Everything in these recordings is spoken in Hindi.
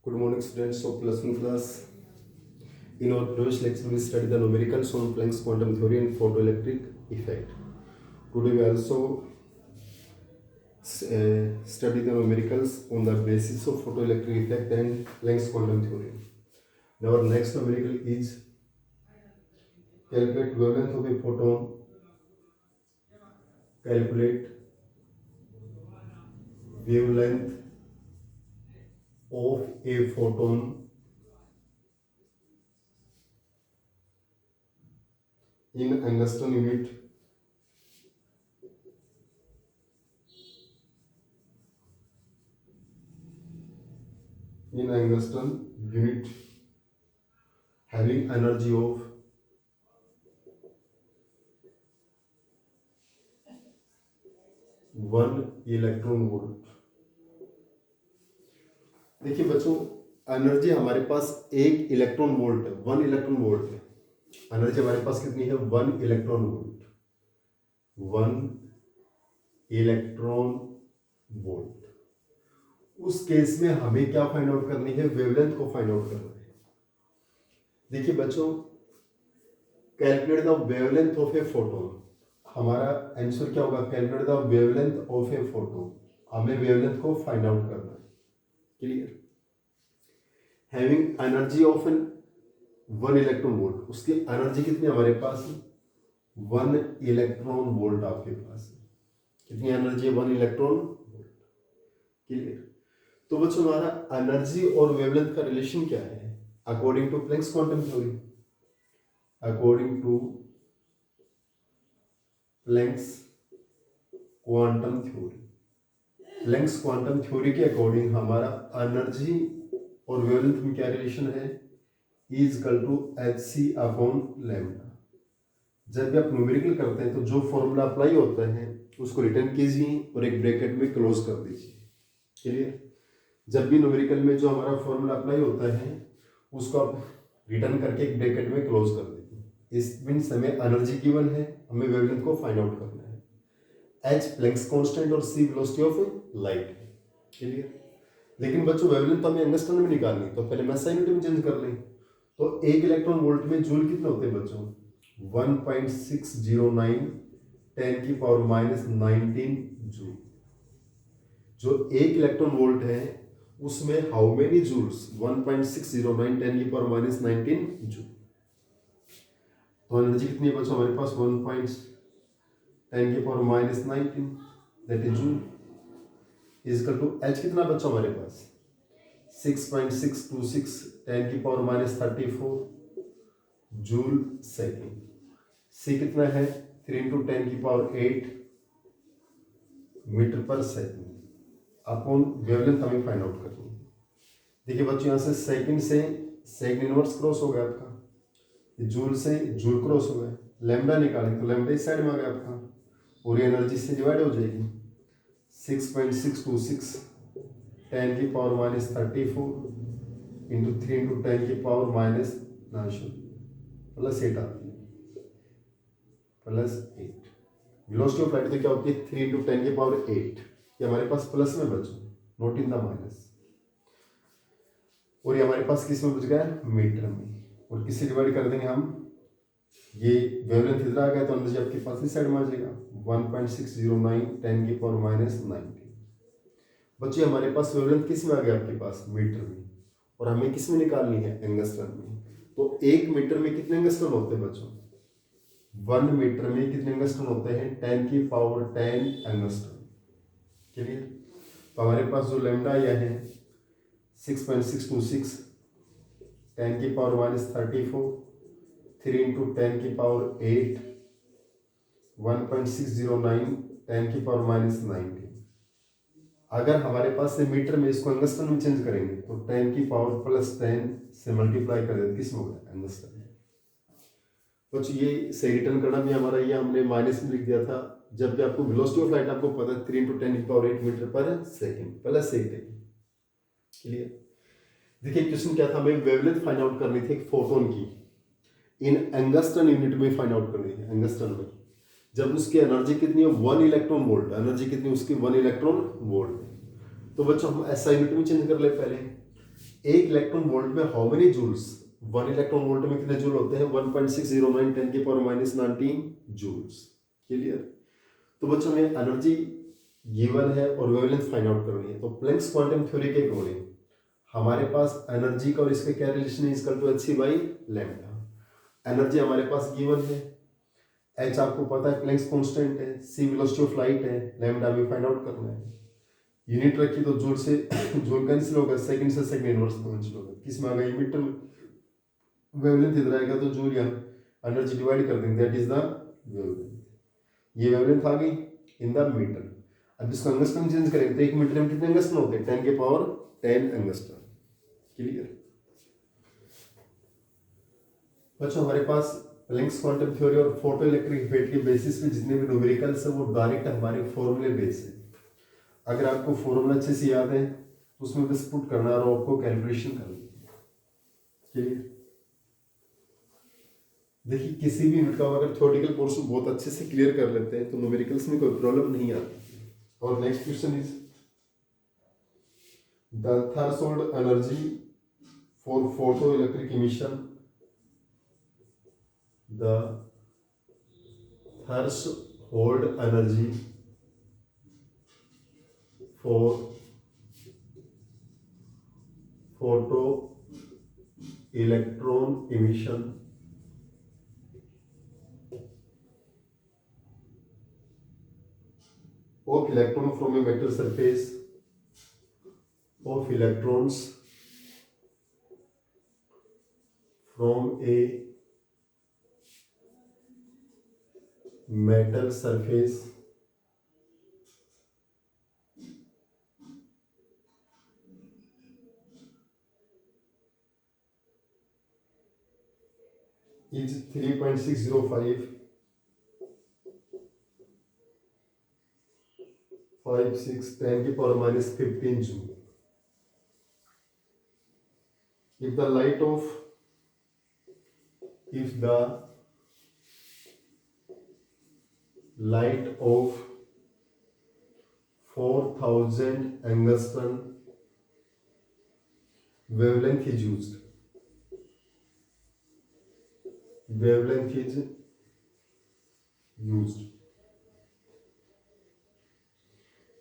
Good morning, students of plus one class. In our previous lecture, we studied the numericals on Planck's quantum theory and photoelectric effect. Today, we also study the numericals on the basis of photoelectric effect and Planck's quantum theory. Now, our next numerical is calculate wavelength of a photon. Calculate wavelength of a photon in angstrom unit. In angstrom unit having energy of 1 electron volt. देखिए बच्चों, एनर्जी हमारे पास 1 इलेक्ट्रॉन वोल्ट है, 1 इलेक्ट्रॉन वोल्ट है। एनर्जी हमारे पास कितनी है? 1 इलेक्ट्रॉन वोल्ट, 1 इलेक्ट्रॉन वोल्ट। उस केस में हमें क्या फाइंड आउट करनी है? वेवलेंथ को फाइंड आउट करना है। देखिए बच्चों, calculate the wavelength of a photon. हमारा आंसर क्या होगा? Calculate the wavelength of a photon. हमें वेवलेंथ को फाइंड आउट करना है। Clear? Having energy of an 1 electron volt. उसकी एनर्जी कितनी हमारे पास? 1 इलेक्ट्रॉन वोल्ट आपके पास है। कितनी एनर्जी है? 1 इलेक्ट्रॉन वोल्ट। क्लियर? तो बच्चों, हमारा एनर्जी और वेवलेंथ का रिलेशन क्या है according to Planck's quantum theory? According to Planck's quantum theory, Planck's quantum theory के अकॉर्डिंग हमारा एनर्जी और वेवलेंथ में क्या रिलेशन है? Is equal to hc upon lambda. जब भी आप न्यूमेरिकल करते हैं तो जो फॉर्मूला अप्लाई होता है उसको रिटर्न कीजिए और एक ब्रैकेट में क्लोज कर दीजिए। क्लियर? जब भी न्यूमेरिकल में जो हमारा फॉर्मूला अप्लाई होता है उसको आप रिटर्न करके एक ब्रैकेट में क्लोज कर दीजिए। इस मीन्स हमें एनर्जी गिवन है, हमें वेवलेंथ को फाइंड आउट करना है। h प्लैंक्स कांस्टेंट और c वेलोसिटी ऑफ लाइट है। क्लियर? लेकिन बच्चों, वेवलेंथ हमें एंगस्ट्रॉन में निकालनी, तो पहले मैं SI यूनिट में चेंज कर लें। तो 1 इलेक्ट्रॉन वोल्ट में जूल कितने होते हैं बच्चों? 1.609 10 की पावर -19 जूल। जो 1 इलेक्ट्रॉन वोल्ट है उसमें हाउ मेनी जूल्स? 1.609 10 की पावर -19 जूल। तो एनर्जी कितनी है बच्चों हमारे पास? 1.10 की power -19 that is joule is equal to h कितना बच्चों हमारे पास? 6.626 10 की पावर -34 जूल सेकेंड। c कितना है? 3 इंटू 10 की पावर 8 मीटर पर सेकेंड अपॉन वेवलेंथ हमें फाइंड आउट करनी है। देखिए बच्चों, यहाँ से सेकेंड इनवर्स क्रॉस हो गया आपका, जूल से जूल क्रॉस हो गया। लैम्डा निकालें तो लैम्डा इस साइड में आ गया आपका और ये एनर्जी से डिवाइड हो जाएगी। 6.626 10 की पावर -34 इंटू 3 इंटू 10 की पावर +8 आती है, +8। वेलोसिटी ऑफ लाइट तो क्या होती है? 3 इंटू 10 की पावर 8। ये हमारे पास प्लस में बचो, नॉट इन द माइनस। और ये हमारे पास किस में बच गया? मीटर में। और किससे डिवाइड कर देंगे हम? ये वेवलेंथ इधर आ गया तो एनर्जी आपके पास इस साइड में आ जाएगा। 1.609 10 की पावर -19। बच्चे, हमारे पास वेवलेंथ किस में आ गया आपके पास? मीटर में। और हमें किस में निकालनी है? एंगस्ट्रॉन में। तो 1 मीटर में कितने एंगस्ट्रॉन होते हैं बच्चों? 1 मीटर में कितने एंगस्ट्रॉन होते हैं? 10 की पावर 10 एंगस्ट्रॉन। क्लियर? तो हमारे पास जो लैम्डा आया है 6.626 10 की पावर -34 3 इंटू 10 की पावर 8 1.609 10 की पावर -19। अगर हमारे पास से मीटर में इसको एंगस्ट्रॉन में चेंज करेंगे तो 10 की पावर +10 से मल्टीप्लाई कर देते किस में होगा? एंगस्ट्रॉन। कुछ ये सही रिटर्न करना भी हमारा, ये हमने माइनस में लिख दिया था। जब भी आपको वेलोसिटी ऑफ लाइट आपको पता है 3 इंटू 10 की पावर 8 मीटर पर सेकेंड +8 है। क्लियर? देखिए क्वेश्चन क्या था? हमें वेवलेंथ फाइंड आउट करनी थी एक फोटोन की, इन एंगस्ट्रॉन यूनिट में फाइंड आउट करनी है। एंगस्ट्रॉन में जब उसकी एनर्जी कितनी है? 1 इलेक्ट्रॉन वोल्ट। एनर्जी कितनी उसकी? 1 इलेक्ट्रॉन वोल्ट। तो बच्चों हम SI यूनिट में चेंज कर ले पहले। एक इलेक्ट्रॉन वोल्ट में how many joules, 1 electron volt में कितने जूल होते हैं, 1.609 10 की पावर -19 जूल्स। क्लियर। तो बच्चों में एनर्जी गिवन है और वेवलेंथ फाइंड आउट करनी है। तो प्लैंक्स क्वांटम थ्योरी के अकॉर्डिंग हमारे पास एनर्जी का और इसका क्या रिलेशन है, equal to h by lambda. Energy हमारे पास गिवन है, h आपको पता है प्लैंक्स कांस्टेंट है, c वेलोसिटी ऑफ लाइट है, लैम्डा भी फाइंड आउट करना है। यूनिट रखी तो जूल से जूल कैंसिल होगा, सेकंड से सेकंड इनवर्स कैंसिल होगा। किस में आ गया, मीटर में। वेवलेंथ इधर आएगा तो जूल यहाँ एनर्जी डिवाइड कर देंगे, दैट इज द वेवलेंथ। ये वेवलेंथ आ गई इन द मीटर। अब इसको एंगस्ट्रॉम चेंज करेंगे तो 1 मीटर में कितने एंगस्ट्रॉम होते हैं, 10 के पावर 10 एंगस्ट्रॉम। क्लियर। बच्चों हमारे पास प्लैंक्स क्वांटम थ्योरी और फोटो इलेक्ट्रिक इफेक्ट के बेसिस पे जितने भी न्यूमेरिकल्स है वो डायरेक्ट हमारे फॉर्मूले बेस है। अगर आपको फॉर्मूला अच्छे से याद है तो उसमें बस पुट करना और आपको कैलकुलेशन करनी। क्लियर। देखिए किसी भी यूनिट का अगर थ्योरेटिकल पोर्शन बहुत अच्छे से क्लियर कर लेते हैं तो न्यूमेरिकल्स में कोई प्रॉब्लम नहीं आती। और next question is the threshold energy for photo electric emission, the threshold energy for photo electron emission of electron from a metal surface of electrons from a metal surface is 3.605 5 6 10 की power -15 joule. If the light of light of 4000 angstrom wavelength is used, wavelength is used,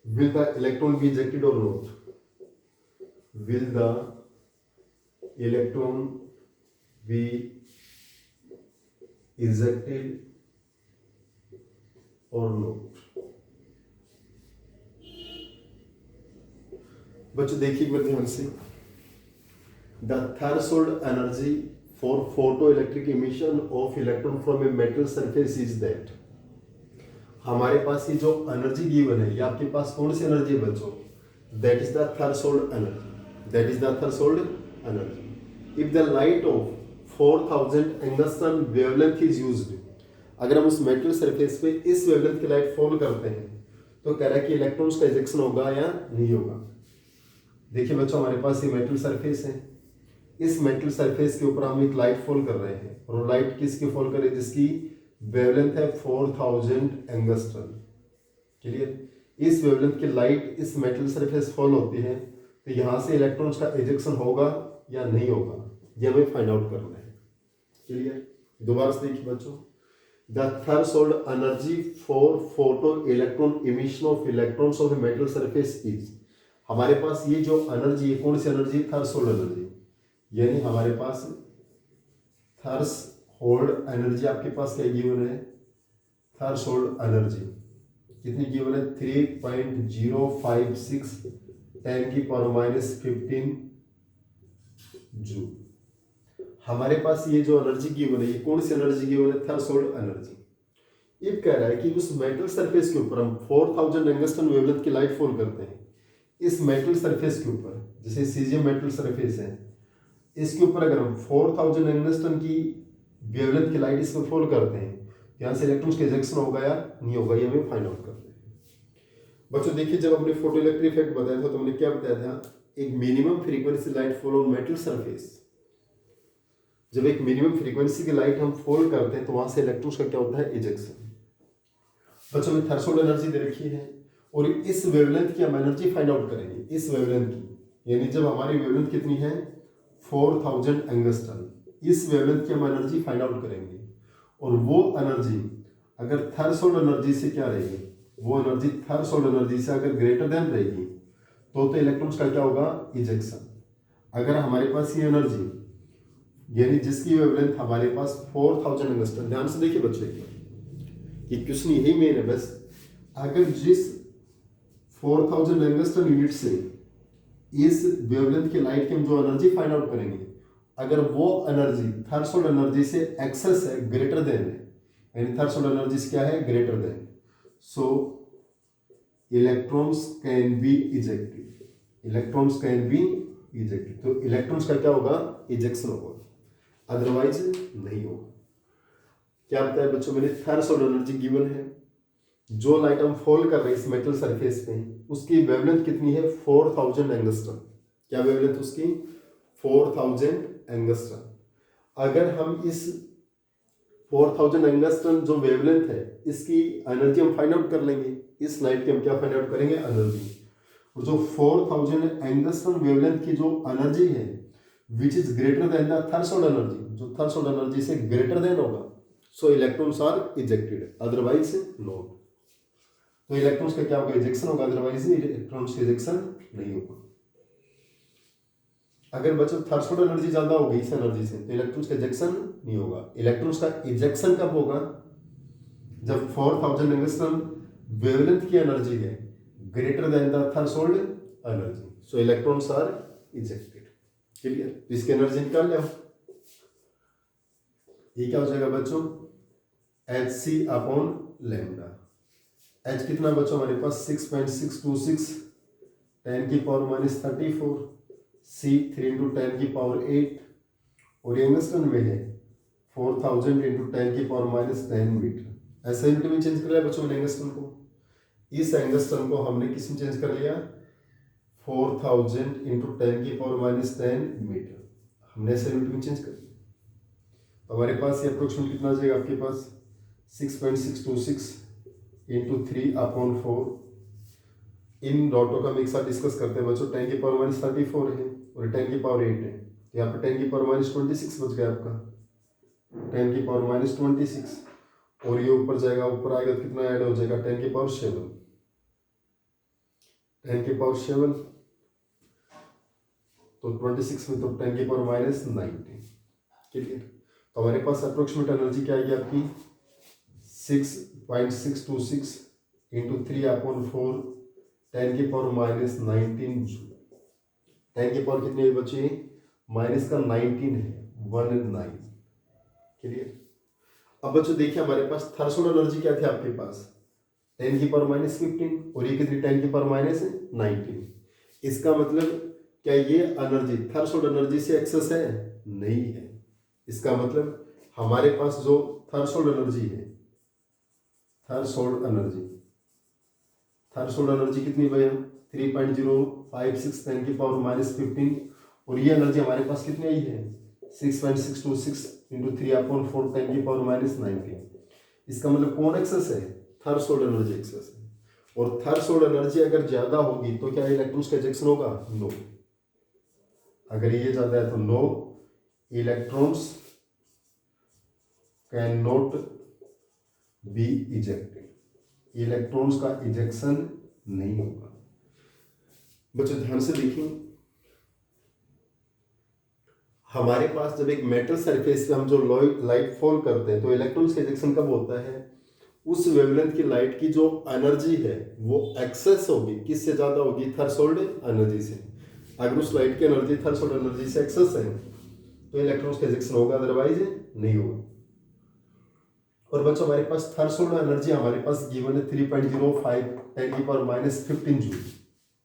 will the electron be ejected or not? Will the electron be ejected or not? बच्चों देखिए एक बार ध्यान से, the threshold energy for photo electric emission of electron from a metal surface is that. हमारे पास ये जो एनर्जी गिवन है ये आपके पास कौन सी एनर्जी है बच्चों, that is the threshold energy, that is the threshold energy. If the light of 4000 angstrom wavelength is used, अगर हम उस मेटल सरफेस पे इस वेवलेंथ की लाइट फॉल करते हैं तो कह रहा है कि इलेक्ट्रॉन्स का इजेक्शन होगा या नहीं होगा। देखिए बच्चों हमारे पास ये मेटल सरफेस है, इस मेटल सरफेस के ऊपर हम एक लाइट फॉल कर रहे हैं और वो लाइट किसकी फॉल कर रही है, जिसकी वेवलेंथ है 4000 एंगस्ट्रॉम। क्लियर। इस वेवलेंथ की लाइट इस मेटल सरफेस फॉल होती है तो यहां से इलेक्ट्रॉन्स का इजेक्शन होगा या नहीं होगा, ये हमें फाइंड आउट करना है। क्लियर। दोबारा से देखिए बच्चों, the threshold energy for photo electron emission of electrons of a metal surface is, हमारे पास ये जो एनर्जी है कौन सी एनर्जी, थ्रेशोल्ड एनर्जी, यानी हमारे पास थ्रेशोल्ड एनर्जी आपके पास क्या गिवन है, थ्रेशोल्ड एनर्जी कितनी गिवन है, 3.056 10 की पावर -15 जूल। हमारे पास ये जो एनर्जी गिवन है ये कौन सी एनर्जी गिवन है, थ्रेशोल्ड एनर्जी। ये कह रहा है कि उस मेटल सरफेस के ऊपर हम 4000 एंगस्ट्रॉम वेवलेंथ की लाइट फॉल करते हैं, इस मेटल सरफेस के ऊपर, जैसे सीजियम मेटल सरफेस है, इसके ऊपर अगर हम 4000 एंगस्ट्रॉम की वेवलेंथ की लाइट इस पर फॉल करते हैं तो यहाँ से इलेक्ट्रॉन्स का इजेक्शन होगा या नहीं होगा, ये हमें फाइंड आउट करते हैं। बच्चों देखिए जब हमने फोटो इलेक्ट्रिक इफेक्ट बताया था तो हमने क्या बताया था, एक minimum frequency light fall on metal surface. जब एक मिनिमम फ्रीक्वेंसी की लाइट हम फॉल करते हैं तो वहां से इलेक्ट्रॉन्स का क्या होता है, इजेक्शन। बच्चों में थ्रेशोल्ड एनर्जी दे रखी है और इस वेवलेंथ की हम एनर्जी फाइंड आउट करेंगे, इस वेवलेंथ की, यानी जब हमारी वेवलेंथ कितनी है 4000 एंगस्ट्रॉन, इस वेवलेंथ की हम एनर्जी फाइंड आउट करेंगे। और वो एनर्जी अगर थ्रेशोल्ड एनर्जी से क्या रहेगी, वो एनर्जी थ्रेशोल्ड एनर्जी से अगर ग्रेटर देन रहेगी तो इलेक्ट्रॉन्स का क्या होगा, इजेक्शन। अगर हमारे पास ये एनर्जी यानी जिसकी वेवलेंथ हमारे पास 4000 एंगस्ट्रॉन, ध्यान से देखिए बच्चों कि क्वेश्चन यही मेन है बस, अगर जिस 4000 एंगस्ट्रॉन यूनिट से इस वेवलेंथ की लाइट की हम जो एनर्जी फाइंड आउट करेंगे, अगर वो एनर्जी थ्रेशोल्ड एनर्जी से एक्सेस है, ग्रेटर देन है, यानी थ्रेशोल्ड एनर्जी क्या है, greater then, so electrons can be ejected, electrons can be ejected. तो इलेक्ट्रॉन्स का क्या होगा, इजेक्शन होगा, अदरवाइज नहीं होगा। क्या बताया बच्चों मैंने, थ्रेशोल्ड एनर्जी गिवन है, जो लाइट हम फॉल कर रहे हैं इस मेटल सरफेस पे उसकी वेवलेंथ कितनी है 4000 एंगस्ट्रॉन। क्या वेवलेंथ उसकी 4000 एंगस्ट्रॉन। अगर हम इस 4000 एंगस्ट्रॉन जो वेवलेंथ है इसकी एनर्जी हम फाइंड आउट कर लेंगे, इस लाइट की हम क्या फाइंड आउट करेंगे, एनर्जी। और जो 4000 एंगस्ट्रॉन वेवलेंथ की जो एनर्जी है which is greater than the threshold energy, जो थ्रेशोल्ड एनर्जी से ग्रेटर देन होगा, so electrons are ejected, otherwise not. तो इलेक्ट्रॉन्स का क्या होगा, इजेक्शन होगा, अदरवाइज इलेक्ट्रॉन्स का इजेक्शन नहीं होगा। अगर बच्चों थ्रेशोल्ड एनर्जी ज्यादा होगी इस एनर्जी से तो इलेक्ट्रॉन्स का इजेक्शन नहीं होगा। इलेक्ट्रॉन्स का इजेक्शन कब होगा, जब 4000 एंगस्ट्रॉन वेवलेंथ की एनर्जी है greater than the threshold energy, so electrons are ejected. Clear, इसकी एनर्जी निकाल लो। ये क्या हो जाएगा बच्चों, Hc अपॉन लैम्डा। H कितना बच्चों हमारे पास 6.626 10 की पावर माइनस 34, C 3 इंटू 10 की पावर 8, और एंगस्ट्रॉन में है 4000 इंटू 10 की पावर माइनस 10 मीटर। ऐसे यूनिट में चेंज कर लिया बच्चों मैंने एंगस्ट्रॉन को, इस एंगस्ट्रॉन को हमने किस में चेंज कर लिया 4000 इंटू 10 की पावर माइनस 10 मीटर, हमने ऐसे यूनिट में चेंज कर लिया। तो हमारे पास ये अप्रोक्सीमेट कितना आ जाएगा आपके पास 6.626 इंटू 3 अपॉन 4। इन डॉटों का हम एक साथ डिस्कस करते हैं बच्चों, 10 की पावर माइनस 34 है और 10 की पावर 8 है, तो यहाँ पे 10 की पावर माइनस 26 बच गया आपका, 10 की पावर माइनस 26, और ये ऊपर जाएगा, ऊपर आएगा तो कितना ऐड हो जाएगा 10 की पावर 7, 10 की पावर 7, तो 26 में तो 10 की पावर माइनस 19। क्लियर, तो हमारे पास अप्रोक्सीमेट एनर्जी क्या आएगी आपकी 6.626 इंटू 3 अपॉन 4 10 की पावर माइनस 19 जूल। 10 की पावर कितनी है बच्चे, माइनस का 19 है, 19। क्लियर, अब बच्चों देखिए हमारे पास थ्रेशोल्ड एनर्जी क्या थी आपके पास 10 की पावर माइनस 15, और ये कितनी 10 की पावर माइनस 19। इसका मतलब क्या ये एनर्जी थ्रेशोल्ड एनर्जी से एक्सेस है, नहीं है। इसका मतलब हमारे पास जो थ्रेशोल्ड एनर्जी है, थ्रेशोल्ड एनर्जी कितनी भाई हम 3.056 10 की पावर माइनस 15, और ये एनर्जी हमारे पास कितनी आई है 6.626 इंटू 3 अपॉन 4 10 की पावर माइनस 19। इसका मतलब कौन एक्सेस है, थ्रेशोल्ड एनर्जी एक्सेस है। और थ्रेशोल्ड एनर्जी अगर ज्यादा होगी तो क्या इलेक्ट्रॉन्स का इजेक्शन होगा, नो। अगर ये ज्यादा है तो no, electrons can not be ejected, electrons का इजेक्शन नहीं होगा। बच्चों ध्यान से देखिए, हमारे पास जब एक मेटल सरफेस पे हम जो लाइट फॉल करते हैं तो इलेक्ट्रॉन्स का इजेक्शन कब होता है, उस वेवलेंथ की लाइट की जो एनर्जी है वो एक्सेस होगी, किससे ज्यादा होगी, थ्रेशोल्ड एनर्जी से। अगर उस लाइट की एनर्जी थ्रेशोल्ड एनर्जी से एक्सेस है तो इलेक्ट्रॉन्स का इजेक्शन होगा, अदरवाइज नहीं होगा। और बच्चों हमारे पास थ्रेशोल्ड एनर्जी हमारे पास गिवन है 3.05 10 की पावर माइनस 15 जूल,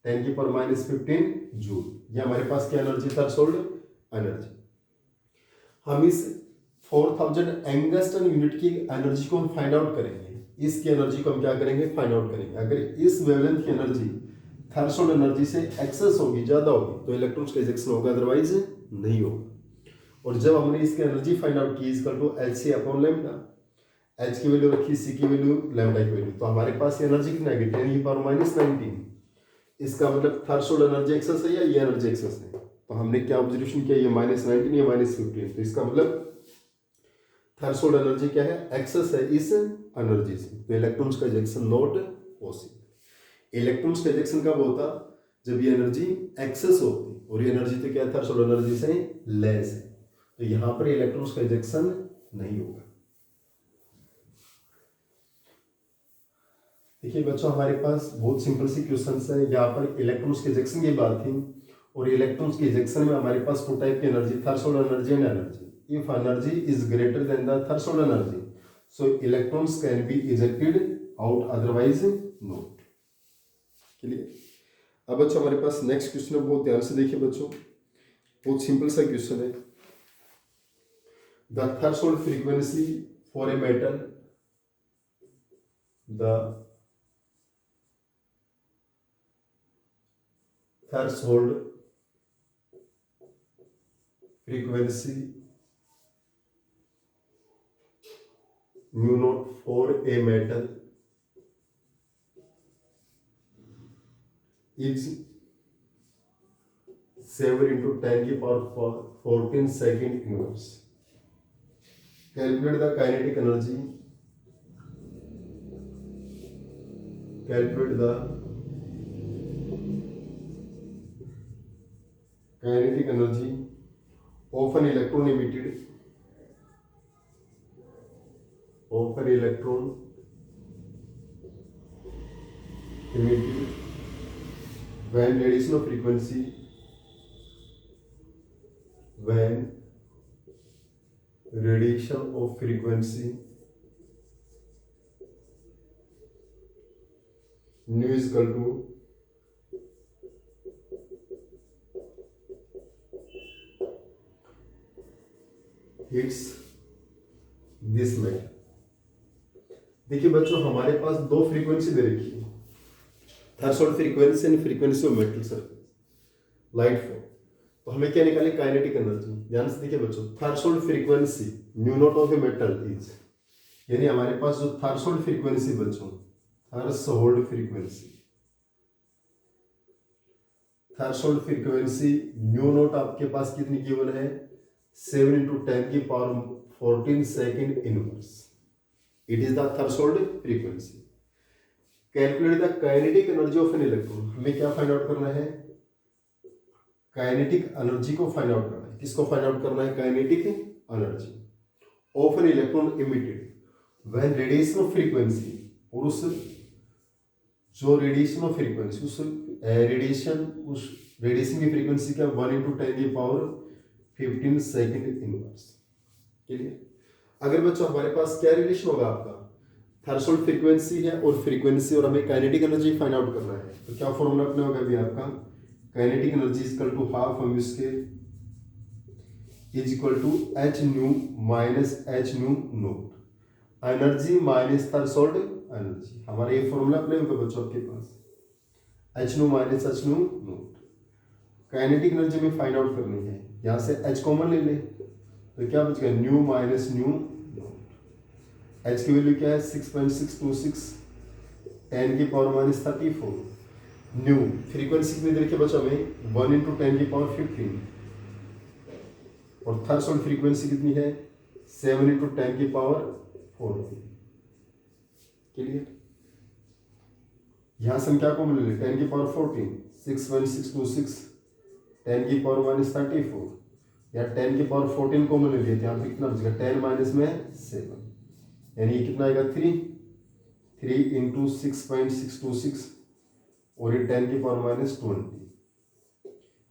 10 की पावर माइनस 15 जूल। ये हमारे पास क्या एनर्जी, थ्रेशोल्ड एनर्जी। हम इस 4000 एंगस्ट्रॉन यूनिट की एनर्जी को हम फाइंड आउट करेंगे, इसकी एनर्जी को हम क्या करेंगे, फाइंड आउट करेंगे। अगर इस वेवलेंथ की एनर्जी थ्रेशोल्ड एनर्जी से एक्सेस होगी, ज्यादा होगी, तो इलेक्ट्रॉन्स का इजेक्शन होगा, अदरवाइज नहीं होगा। और जब हमने इसकी एनर्जी फाइंड आउट की equal to Hc upon lambda, H की वैल्यू रखी, C की वैल्यू, लैम्डा की वैल्यू, तो हमारे पास एनर्जी कितना है 10 की पावर माइनस 19 इसका मतलब थ्रेशोल्ड एनर्जी एक्सेस है या ये एनर्जी एक्सेस है। तो हमने क्या ऑब्जर्वेशन किया, ये -19 ये -15, तो इसका मतलब थ्रेशोल्ड एनर्जी क्या है, एक्सेस है इस एनर्जी से। तो इलेक्ट्रॉन्स का इजेक्शन नॉट पॉसिबल। इलेक्ट्रॉन्स का इजेक्शन कब होता, जब ये एनर्जी एक्सेस होती, और ये एनर्जी तो क्या है, थ्रेशोल्ड एनर्जी से लेस है। तो यहां पर इलेक्ट्रॉन्स का इजेक्शन नहीं होगा। देखिए बच्चों, हमारे पास बहुत सिंपल सी क्वेश्चंस है। यहाँ पर इलेक्ट्रॉन्स के इजेक्शन की बात थी, और इलेक्ट्रॉन्स के इजेक्शन में हमारे पास टू टाइप की energy, threshold energy and energy. If energy is greater than the threshold energy, so electrons can be ejected out, otherwise not. Clear. अब बच्चों हमारे पास नेक्स्ट क्वेश्चन है, बहुत ध्यान से देखिए बच्चों, बहुत सिंपल सा क्वेश्चन है। The threshold frequency for a metal, the threshold frequency mu naught for a metal is 7 into 10 की power 14 second inverse. Calculate the kinetic energy. Calculate the kinetic energy of an electron emitted. Of an electron emitted when radiation of frequency, when radiation of frequency nu is equal to hits this metal। देखिए बच्चों, हमारे पास दो फ्रीक्वेंसी दे रखी है, threshold frequency and frequency of metal surface, light force. तो हमें क्या निकाले, काइनेटिक एनर्जी। ध्यान से देखिए बच्चों, threshold frequency mu naught of a metal is, यानी हमारे पास जो थ्रेशोल्ड फ्रीक्वेंसी बच्चों, threshold frequency, threshold frequency mu naught आपके पास कितनी गिवन है, 7 into 10 की power 14 second inverse. It is the threshold frequency. Calculate the kinetic energy of N electron. हमें क्या फाइंड आउट करना है, काइनेटिक एनर्जी को फाइंड आउट करना है। किसको फाइंड आउट करना है, kinetic energy of an electron emitted when radiation of frequency, और उस जो रेडिएशन ऑफ फ्रीक्वेंसी, उस रेडिएशन की फ्रीक्वेंसी क्या, 1 into 10 की पावर 15 second इनवर्स। क्लियर। अगर बच्चों हमारे पास क्या रिलेशन होगा, आपका थ्रेशोल्ड फ्रीक्वेंसी है और फ्रीक्वेंसी, और हमें काइनेटिक एनर्जी फाइंड आउट करना है, तो क्या फॉर्मूला अपने होगा अभी आपका, kinetic energy is equal to half M square is equal to H nu minus H nu naught. Energy minus threshold energy, हमारा ये फॉर्मूला अपने होगा बच्चों आपके पास, H nu minus H nu naught. Kinetic energy में फाइंड आउट करनी है, यहाँ से एच कॉमन ले लें, तो क्या बच गया, new minus new naught. H की वैल्यू क्या है, 6.626 10 की पावर माइनस 34। न्यू फ्रीक्वेंसी कितनी दे रखी बच्चों में, 1 into 10 की पावर 15, और थ्रेशोल्ड फ्रीक्वेंसी कितनी है, 7 into 10 की पावर 14। क्लियर। यहां से हम क्या कॉमन ले लें, 10 की पावर 14, 6.626 10 की पावर माइनस 34, या 10 की पावर 14 कॉमन ले लिए, यहाँ पे कितना बचेगा, 10 माइनस में 7, यानी ये कितना आएगा, 3 into 6.626, और ये 10 की power minus 20,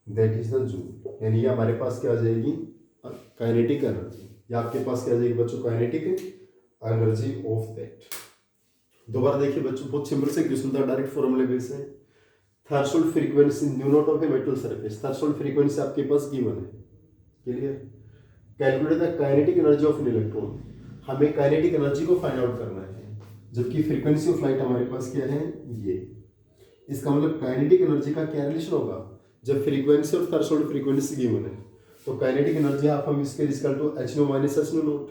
that is the joule. यानी ये हमारे पास क्या आ जाएगी, काइनेटिक एनर्जी। या आपके पास क्या आ जाएगी बच्चों, काइनेटिक एनर्जी ऑफ दैट। दोबारा देखिए बच्चों, बहुत सिंपल से क्वेश्चन था, डायरेक्ट फॉर्मूले बेस है। Threshold frequency new not of a metal surface, threshold frequency आपके पास गिवन है। Clear. Calculate the kinetic energy of N electron, हमें काइनेटिक एनर्जी को फाइंड आउट करना है, जबकि फ्रीक्वेंसी ऑफ लाइट हमारे पास क्या है, ये। इसका मतलब काइनेटिक एनर्जी का क्या रिलेशन होगा, जब फ्रीक्वेंसी और थ्रेशोल्ड फ्रीक्वेंसी गिवन है, तो काइनेटिक एनर्जी हाफ हम इसके equal to H nu minus H nu naught.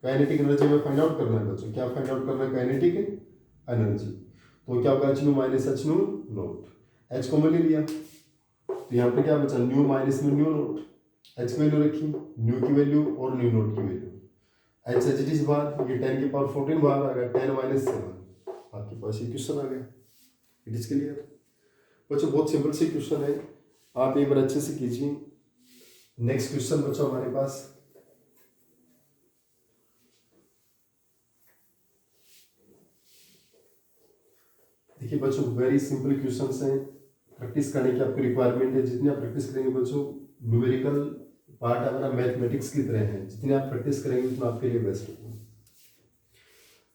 Kinetic energy में फाइंड आउट करना है बच्चों, क्या फाइंड आउट करना है, काइनेटिक एनर्जी। तो क्या होगा, H nu minus H nu naught. H को ले लिया, तो यहाँ पे क्या बचा, न्यू माइनस में न्यू नोट, एच की वैल्यू रखी, न्यू की वैल्यू और न्यू नोट की value, H H it is बाहर, ये 10 की पावर 14 बाहर आ गया, 10 माइनस 7, आपके पास ये क्वेश्चन आ गया। इट इज क्लियर बच्चों, बहुत सिंपल से क्वेश्चन है, आप एक बार अच्छे से कीजिए। नेक्स्ट क्वेश्चन बच्चों हमारे पास, देखिए बच्चों वेरी सिंपल क्वेश्चंस हैं, प्रैक्टिस करने की आपको रिक्वायरमेंट है। जितनी आप प्रैक्टिस करेंगे बच्चों, न्यूमेरिकल पार्ट हमारा मैथमेटिक्स की तरह है, जितनी आप प्रैक्टिस करेंगे उतना आपके लिए बेस्ट होगा।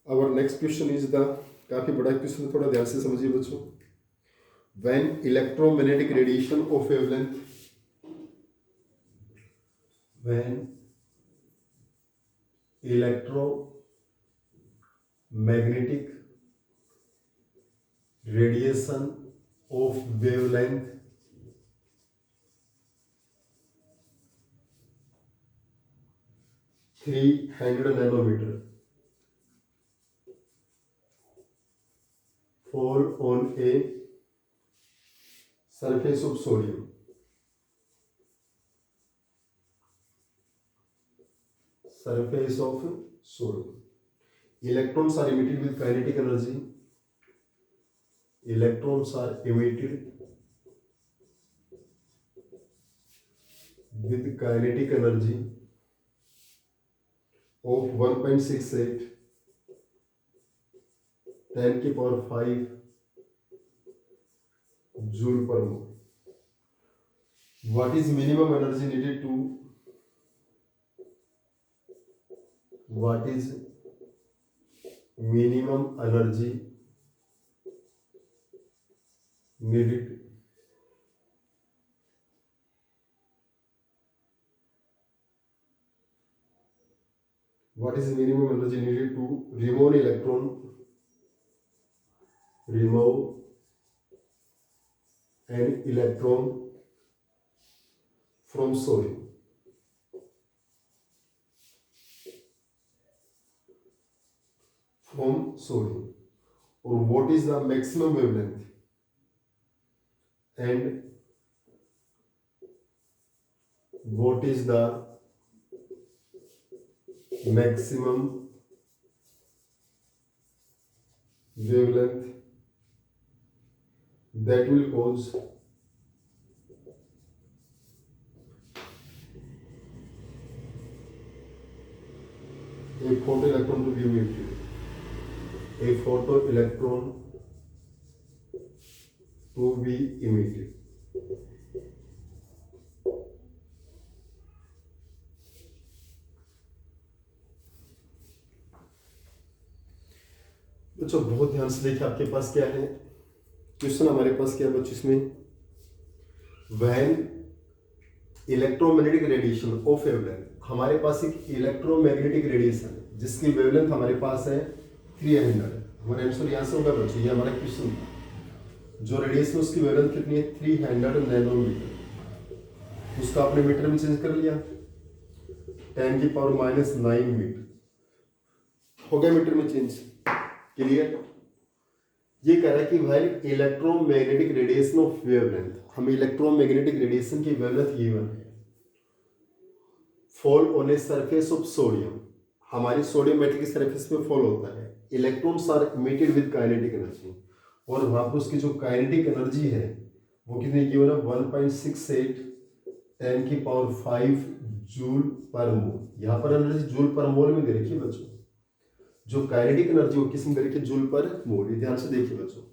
और नेक्स्ट क्वेश्चन इज द, काफी बड़ा क्वेश्चन, थोड़ा ध्यान से समझिए बच्चों। When electromagnetic radiation of wavelength, when electromagnetic radiation of wavelength 300 nanometer fall on a surface of sodium, surface of sodium, electrons are emitted with kinetic energy, electrons are emitted with kinetic energy of 1.68 10 की पावर 5 जूल पर मोल। What is minimum energy needed to, what is minimum energy needed what is minimum energy needed to remove an electron, remove an electron from sodium, from sodium, or what is the maximum wavelength and what is the maximum wavelength that will cause a photoelectron to be emitted, a photoelectron to be emitted। बच्चों बहुत ध्यान से देखिए, आपके पास क्या है क्वेश्चन, हमारे पास क्या है बच्चों इसमें, when electromagnetic radiation of wavelength, हमारे पास एक इलेक्ट्रोमैग्नेटिक रेडिएशन है जिसकी वेवलेंथ हमारे पास है 300। हमारा आंसर यहाँ से होगा बच्चों, ये हमारा क्वेश्चन था। जो रेडिएशन उसकी वेवलेंथ कितनी है, 300 नैनोमीटर। उसका आपने मीटर में चेंज कर लिया, 10 की पावर -9 मीटर हो गया मीटर में चेंज। क्लियर। ये कह रहा है कि भाई इलेक्ट्रोमैग्नेटिक रेडिएशन ऑफ वेवलेंथ, हमें इलेक्ट्रोमैग्नेटिक रेडिएशन की वेवलेंथ गिवन है, fall on a surface of sodium, हमारी सोडियम मेटल की सरफेस पे फॉल होता है, electrons are emitted with kinetic energy, और वहां पर उसकी जो काइनेटिक एनर्जी है वो कितनी गिवन है, 1.68 10 की पावर 5 जूल पर मोल। यहाँ पर एनर्जी जूल पर मोल में दे रखी है बच्चों, जो काइनेटिक एनर्जी वो किस में दे रखी है, जूल पर मोल। ये ध्यान से देखिए बच्चों,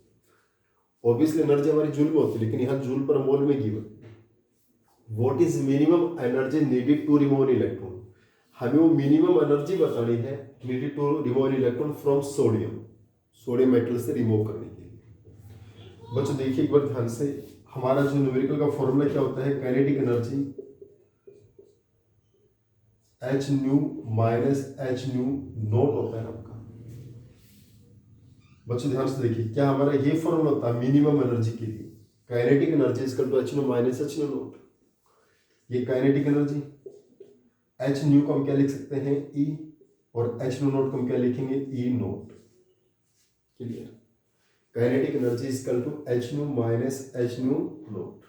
ऑब्वियसली एनर्जी हमारी जूल में होती है, लेकिन यहाँ जूल पर मोल में given. What is minimum energy needed to remove an electron, हमें वो मिनिमम एनर्जी बतानी है needed to remove an electron from sodium, sodium metal से रिमूव करने के लिए। बच्चों देखिए एक बार ध्यान से, हमारा जो न्यूमेरिकल का फॉर्मूला क्या होता है, kinetic energy h nu minus H nu not होता है आपका। बच्चों ध्यान से देखिए, क्या हमारा ये फॉर्मूला होता है मिनिमम एनर्जी के लिए, kinetic energy is equal to H nu minus H nu naught. ये काइनेटिक एनर्जी, एच न्यू को हम क्या लिख सकते हैं, ई, और एच न्यू नॉट को हम क्या लिखेंगे, E naught. Clear. Kinetic energy is equal to H nu minus H nu naught.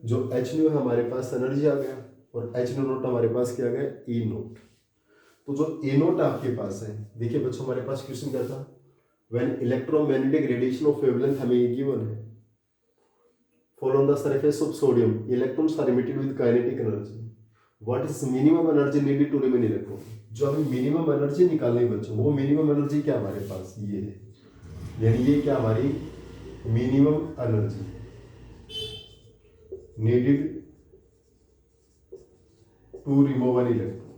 जो एच न्यू है हमारे पास एनर्जी आ गया और एच न्यू नोट हमारे पास क्या आ गया, ई नोट। तो जो ए नोट आपके पास है, देखिए बच्चों हमारे पास क्वेश्चन क्या था, when electromagnetic radiation of wavelength हमें ये गिवन है, fall on the surface of sodium, electrons are emitted with kinetic energy. What is minimum energy needed to remain electron? जो हमें मिनिमम एनर्जी निकालनी बच्चों, वो मिनिमम एनर्जी क्या हमारे पास ये है, यानी ये क्या हमारी minimum energy needed to remove an electron।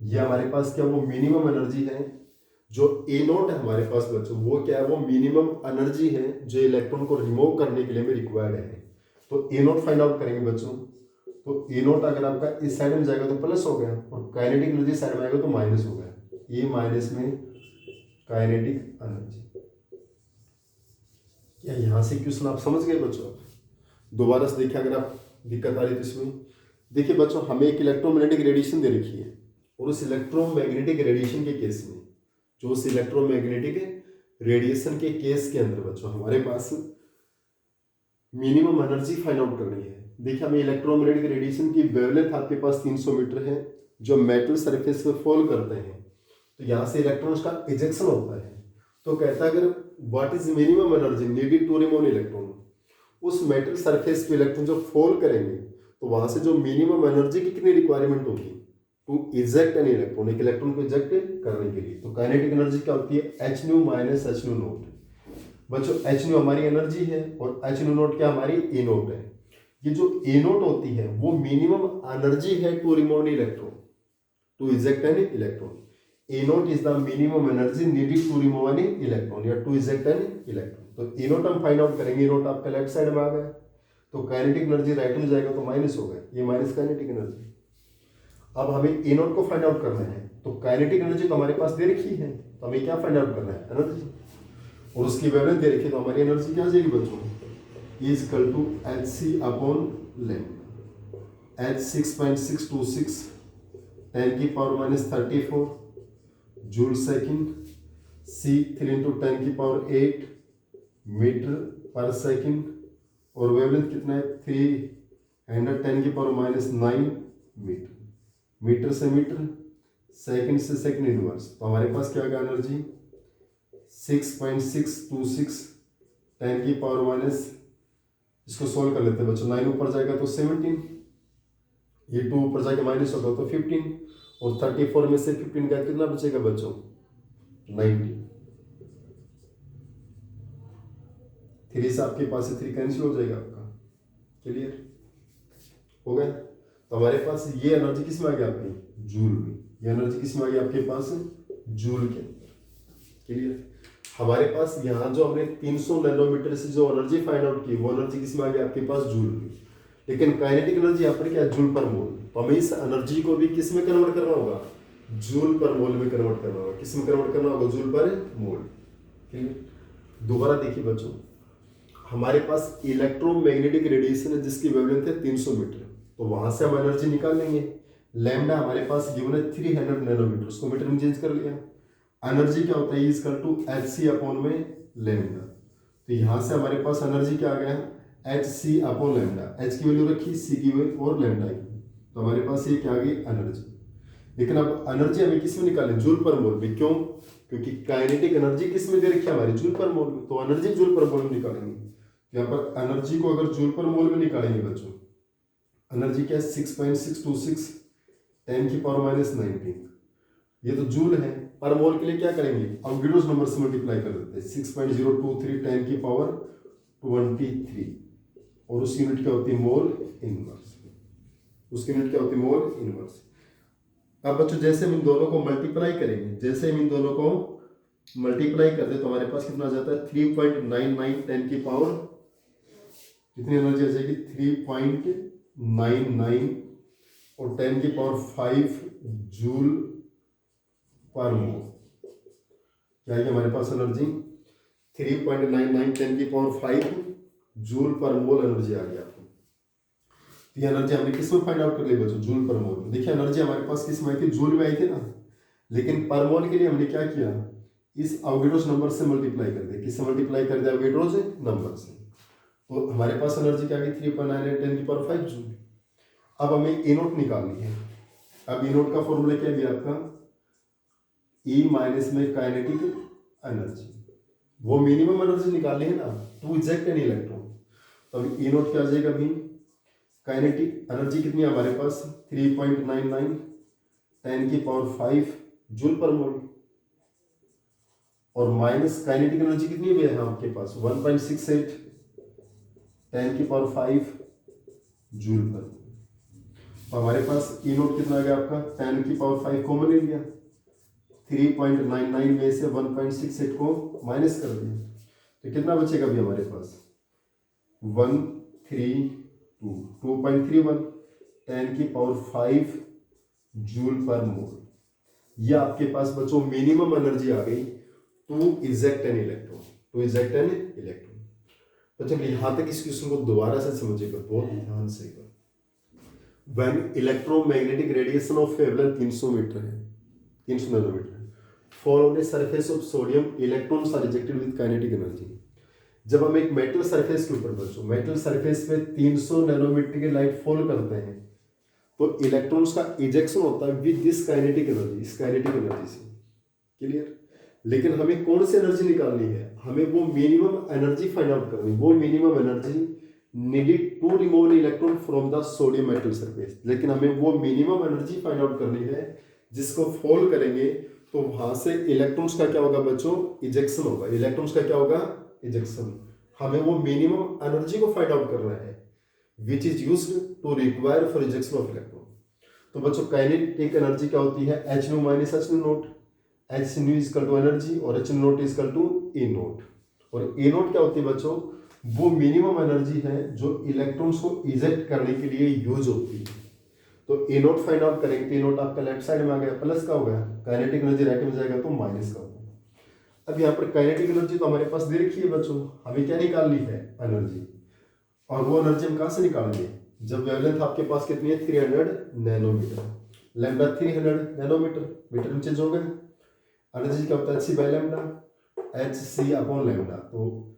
ये हमारे पास क्या वो मिनिमम एनर्जी है। जो ए नोट है हमारे पास बच्चों, वो क्या है, वो मिनिमम एनर्जी है जो इलेक्ट्रॉन को रिमूव करने के लिए में रिक्वायर्ड है। तो ए नोट फाइंड आउट करेंगे बच्चों। तो ए नोट अगर आपका इस साइड में जाएगा तो प्लस हो गया और काइनेटिक एनर्जी साइड में आएगा तो माइनस हो गया। ए माइनस में काइनेटिक एनर्जी। क्या यहां से क्वेश्चन आप समझ गए बच्चों? दोबारा से देखिए अगर आप दिक्कत आ रही तो इसमें देखिए बच्चों, हमें एक इलेक्ट्रोमैग्नेटिक रेडिएशन दे रखी है और उस इलेक्ट्रोमैग्नेटिक रेडिएशन के केस में, जो उस इलेक्ट्रोमैग्नेटिक रेडिएशन के केस के अंदर बच्चों हमारे पास मिनिमम एनर्जी फाइंड आउट करनी है। देखिए हमें इलेक्ट्रोमैग्नेटिक रेडिएशन की वेवलेंथ आपके पास 300 मीटर है, जो मेटल सरफेस पे फॉल करते हैं तो यहाँ से इलेक्ट्रॉन्स का इजेक्शन होता है। तो कहता है अगर what is minimum energy needed to remove electron, उस मेटल सरफेस पे इलेक्ट्रॉन जो फॉल करेंगे तो वहां से जो मिनिमम एनर्जी की कितनी रिक्वायरमेंट होगी टू इजेक्ट एन इलेक्ट्रॉन, एक इलेक्ट्रॉन को इजेक्ट करने के लिए। तो काइनेटिक एनर्जी क्या होती है, h nu minus H nu note. बच्चों एच न्यू हमारी एनर्जी है और एच न्यू नोट क्या हमारी ए नोट है। ये जो ए नोट होती है वो मिनिमम एनर्जी है to remove electron, to eject an electron. E naught is the minimum energy needed to remove an electron या टू इजेक्ट एन इलेक्ट्रॉन। तो ए नोट हम फाइंड आउट करेंगे। ए नोट आपका लेफ्ट साइड में आ गया तो काइनेटिक एनर्जी राइट में जाएगा तो माइनस हो गया, ये माइनस काइनेटिक एनर्जी। अब हमें ए नोट को फाइंड आउट करना है तो काइनेटिक एनर्जी तो हमारे पास दे रखी है, तो हमें क्या फाइंड आउट करना है, एनर्जी। और उसकी वेवलेंथ दे रखी है तो हमारी एनर्जी क्या आ जाएगी बच्चों, is equal to H C upon lambda. H 6.626 10 की power minus 34 joule second, C 3 into 10 की पावर 8 मीटर पर सेकेंड, और वेवलेंथ कितना है 310 की पावर माइनस 9 मीटर। मीटर से मीटर, सेकंड से सेकंड इनवर्स, तो हमारे पास क्या आ गया एनर्जी 6.626 10 की पावर माइनस, इसको सोल्व कर लेते हैं बच्चों, 9 ऊपर जाएगा तो 17, ये 2 ऊपर जाके माइनस होगा तो 15, और 34 में से 15 का कितना बचेगा बच्चों 90। 3 से आपके पास से 3 कैंसिल हो जाएगा आपका, क्लियर हो गया। तो हमारे पास ये एनर्जी किस में आ गया आपकी जूल में, ये एनर्जी किस में आ गया आपके पास जूल के अंदर, क्लियर। हमारे पास यहाँ जो हमने 300 नैनोमीटर से जो एनर्जी फाइंड आउट की वो एनर्जी किस में आ गया आपके पास जूल में, लेकिन काइनेटिक एनर्जी यहाँ पर क्या जूल पर मोल, तो हमें इस एनर्जी को भी किस में कन्वर्ट करना होगा, जूल पर मोल में कन्वर्ट करना होगा। किस में कन्वर्ट करना होगा, जूल पर मोल, क्लियर। दोबारा देखिए बच्चों, हमारे पास इलेक्ट्रोमैग्नेटिक रेडिएशन है जिसकी वेवलेंथ है 300 मीटर, तो वहां से हम एनर्जी निकाल लेंगे। लैम्डा हमारे पास गिवन है 300 नैनोमीटर, उसको मीटर में चेंज कर लिया। एनर्जी क्या होता है, is equal to H C upon में लैम्डा, तो यहां से हमारे पास एनर्जी क्या आ गया H C upon lambda, H की वैल्यू रखी, सी की वैल्यू और लैम्डा की, तो हमारे पास ये क्या आ गई एनर्जी। लेकिन अब एनर्जी हमें किस में निकालें, जूल पर मोल में, क्यों, क्योंकि काइनेटिक एनर्जी किस में दे रखी है हमारी जूल पर मोल में, तो एनर्जी जूल पर मोल में निकालेंगे। यहाँ पर एनर्जी को अगर जूल पर मोल में निकालेंगे बच्चों, एनर्जी क्या है 6.626 10 की पावर माइनस 19, ये तो जूल है। पर मोल के लिए क्या करेंगे, अवगिडोस नंबर से मल्टीप्लाई कर देते हैं, 6.023 10 की पावर 23, और उसकी यूनिट क्या होती है मोल इनवर्स, उसकी यूनिट क्या होती है मोल इनवर्स। अब बच्चों जैसे हम इन दोनों को मल्टीप्लाई करेंगे, जैसे हम इन दोनों को मल्टीप्लाई करते तो हमारे पास कितना आ जाता है 3.99 10 की पावर, कितनी एनर्जी आ जाएगी 3.99 और 10 की पावर 5 जूल पर मोल, क्या है हमारे पास एनर्जी 3.99 10 की पावर 5 जूल पर मोल एनर्जी आ गई आपको। तो ये एनर्जी हमने किस में फाइंड आउट कर ली बच्चों, जूल पर मोल। देखिए एनर्जी हमारे पास किस में आई थी, जूल में आई थी ना, लेकिन पर मोल के लिए हमने क्या किया, इस अवोगाड्रोस नंबर से मल्टीप्लाई कर दे, किससे मल्टीप्लाई कर दे? अवोगाड्रोस नंबर से। तो हमारे पास एनर्जी क्या आ गई? 3.9 × 10⁵ जूल। अब हमें ए नोट निकालनी है। अब ई नोट का फॉर्मूला क्या है आपका? ई माइनस में काइनेटिक एनर्जी, वो मिनिमम एनर्जी निकालनी है ना, टू इजेक्ट एन इलेक्ट्रॉन। तो अभी ई नोट क्या आ जाएगा? अभी काइनेटिक एनर्जी कितनी है हमारे पास? 3.99 10⁵ जूल पर मोल, और माइनस काइनेटिक एनर्जी कितनी है आपके पास? 1.68 10⁵ जूल पर। तो हमारे पास ई नोट कितना आ गया आपका? 10⁵ कॉमन ले लिया, 3.99 में से 1.68 को माइनस कर दिया, तो कितना बचेगा अभी हमारे पास? 2.31 10⁵ जूल पर मोल। ये आपके पास बच्चों मिनिमम एनर्जी आ गई टू इजेक्ट एन इलेक्ट्रॉन। तो चलिए यहाँ तक इस क्वेश्चन को दोबारा से समझिएगा बहुत ध्यान से। When electromagnetic radiation of wavelength 300 metre है, 300 nanometre fall on a surface of sodium, electrons are rejected with kinetic energy. जब हम एक मेटल सरफेस के ऊपर बच्चों, मेटल सरफेस पे 300 नैनोमीटर की लाइट फॉल करते हैं, तो इलेक्ट्रॉन्स का इजेक्शन होता है विद दिस काइनेटिक एनर्जी, इस काइनेटिक एनर्जी से। क्लियर? लेकिन हमें कौन सी एनर्जी निकालनी है? हमें वो मिनिमम एनर्जी फाइंड आउट करनी। वो minimum energy needed to remove electron from the sodium metal surface. लेकिन हमें वो मिनिमम एनर्जी फाइंड आउट करनी है जिसको फॉल करेंगे तो वहां से इलेक्ट्रॉन्स का क्या होगा बच्चों? इजेक्शन होगा। इलेक्ट्रॉन्स का क्या होगा? इजेक्शन। हमें वो मिनिमम एनर्जी को फाइंड आउट करना है which is used to require for ejection of electron. तो बच्चों काइनेटिक एनर्जी क्या होती है? H nu minus H nu naught. H nu is equal to energy और h nu naught is equal to A naught. और ए नोट क्या होती है बच्चों? वो मिनिमम एनर्जी है जो इलेक्ट्रॉन्स को इजेक्ट करने के लिए यूज होती है। तो ए नोट फाइंड आउट करेंगे तो ए नोट आपका लेफ्ट साइड में आ गया, प्लस का हो गया। काइनेटिक एनर्जी राइट में जाएगा तो माइनस का होगा। अब यहाँ पर काइनेटिक एनर्जी तो हमारे पास दे रखी है बच्चों, हमें क्या निकालनी है? एनर्जी। और वो एनर्जी हम कहाँ से निकालेंगे? जब वेवलेंथ आपके पास कितनी है? 300 नैनोमीटर, लैम्डा 300 नैनोमीटर, मीटर में चेंज हो गए। एनर्जी क्या होता है? Hc by lambda, Hc upon lambda. तो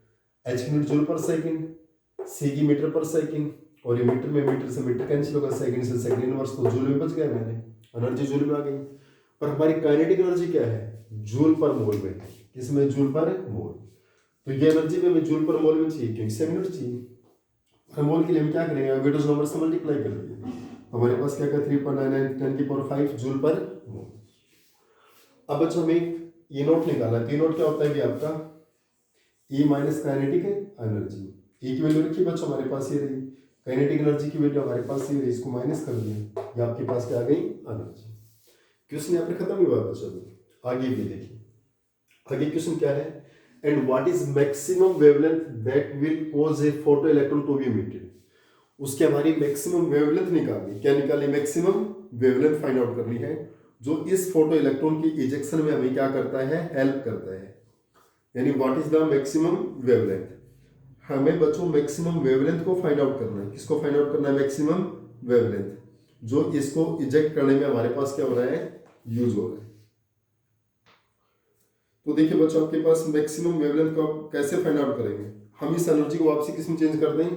H यूनिट जूल पर सेकंड, C की मीटर पर सेकंड, और ये मीटर में मीटर से मीटर कैंसिल होगा, सेकंड से सेकंड इनवर्स, तो जूल में बच गया मैंने, एनर्जी जूल में आ गई। पर हमारी काइनेटिक एनर्जी क्या है? जूल पर मोल में। किसमें? जूल पर मोल। तो ये एनर्जी में हमें जूल पर मोल में चाहिए क्योंकि 7 यूनिट चाहिए। मोल के लिए हम क्या करेंगे? अवोगाड्रोस नंबर से मल्टीप्लाई कर देंगे। हमारे पास क्या क्या? 3.99 10⁵ जूल पर मोल। अब बच्चों हमें ई नोट निकालना है। ई नोट क्या होता है कि आपका ई माइनस काइनेटिक एनर्जी। ई की वैल्यू रखी बच्चों हमारे पास ये रही, काइनेटिक एनर्जी की वैल्यू हमारे पास ये रही, इसको माइनस कर दिया, ये आपके पास क्या आ गई? एनर्जी। क्वेश्चन यहाँ पर खत्म हुआ बच्चों। आगे भी देखिए, आगे क्वेश्चन क्या है? And what is maximum wavelength that will cause a photo electron to be emitted. उसकी हमारी मैक्सिमम वेवलेंथ निकालनी। क्या निकालनी? मैक्सिमम वेवलेंथ फाइंड आउट करनी है जो इस फोटो इलेक्ट्रॉन की इजेक्शन में हमें क्या करता है? हेल्प करता है। यानी what is the maximum wavelength. हमें बच्चों मैक्सिमम वेवलेंथ को फाइंड आउट करना है। किसको फाइंड आउट करना है? मैक्सिमम वेवलेंथ जो इसको इजेक्ट करने में हमारे पास क्या हो रहा है? यूज हो रहा है। तो देखिए बच्चों आपके पास मैक्सिमम वेवलेंथ को कैसे फाइंड आउट करेंगे? हम इस एनर्जी को वापसी किस में चेंज कर दें?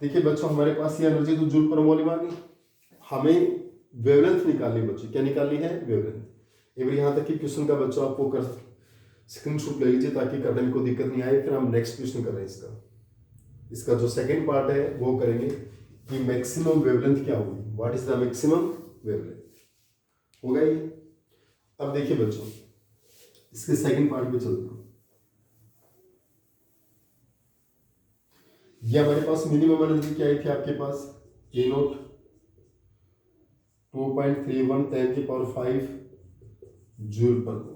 देखिए बच्चों हमारे पास ये एनर्जी तो जूल पर मोल में आ गई, हमें वेवलेंथ निकालनी बच्चों। क्या निकालनी है? वेवलेंथ। एक बार यहाँ तक कि क्वेश्चन का बच्चों आपको कर स्क्रीनशॉट ले लीजिए ताकि करने में कोई दिक्कत नहीं आए। फिर हम नेक्स्ट क्वेश्चन कर रहे हैं इसका जो सेकंड पार्ट है वो करेंगे कि मैक्सिमम वेवलेंथ क्या होगी, what is the maximum wavelength. होगा ये। अब देखिए बच्चों इसके सेकंड पार्ट में चलते हैं। ये हमारे पास मिनिमम एनर्जी क्या आई थी आपके पास? ए नोट 2.31 10⁵ जूल पर मोल।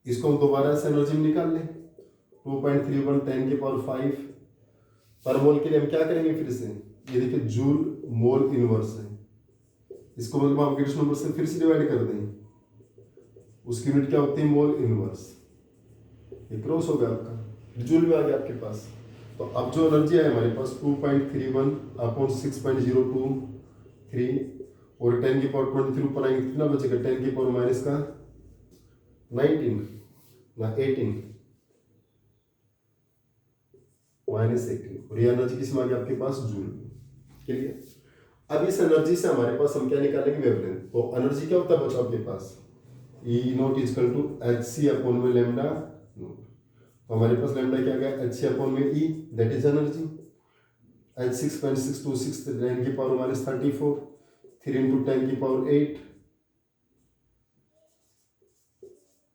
इसको हम दोबारा से एनर्जी में निकाल लें। 2.31 10⁵ पर मोल के लिए हम क्या करेंगे? फिर से ये देखिए जूल मोल इनवर्स है, इसको मतलब आप अवोगाड्रोस नंबर से फिर से डिवाइड कर दें। उसकी यूनिट क्या होती है? Mole inverse. ये क्रॉस हो गया आपका, जूल में आ गया आपके पास। तो अब जो एनर्जी है हमारे पास 2.31 अपॉन 6.023 और 10⁻23 ऊपर आएंगे कितना बचेगा? 10⁻⁻19। ना 18 -18 और ये एनर्जी किस में आ गई आपके पास जूल में। क्लियर। अब इस एनर्जी से हमारे पास हम क्या निकालेंगे वेवलेंथ। तो एनर्जी क्या होता है बच्चों आपके पास E naught is equal to HC upon में लैम्डा नॉट। तो हमारे पास लैम्डा क्या गया HC अपॉन में E that is energy. H 6.626 10 की पावर -34 3 इंटू 10 की पावर 8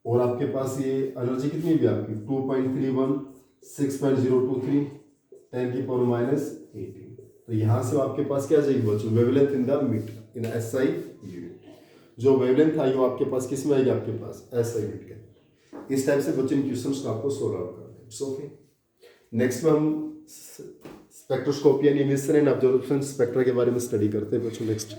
और आपके पास ये एनर्जी कितनी भी आपकी 2.31 6.023 10 की पावर -18। तो यहाँ से आपके पास क्या जाएगी बच्चों wavelength in the metre in SI unit. जो वेवलेंथ आई वो आपके पास किस में आएगी आपके पास SI यूनिट के। इस टाइप से बच्चों इन क्वेश्चंस को आपको सोल्व आउट करना है। It's okay. नेक्स्ट में हम spectroscopy and emission and observation spectra के बारे में स्टडी करते हैं बच्चों नेक्स्ट।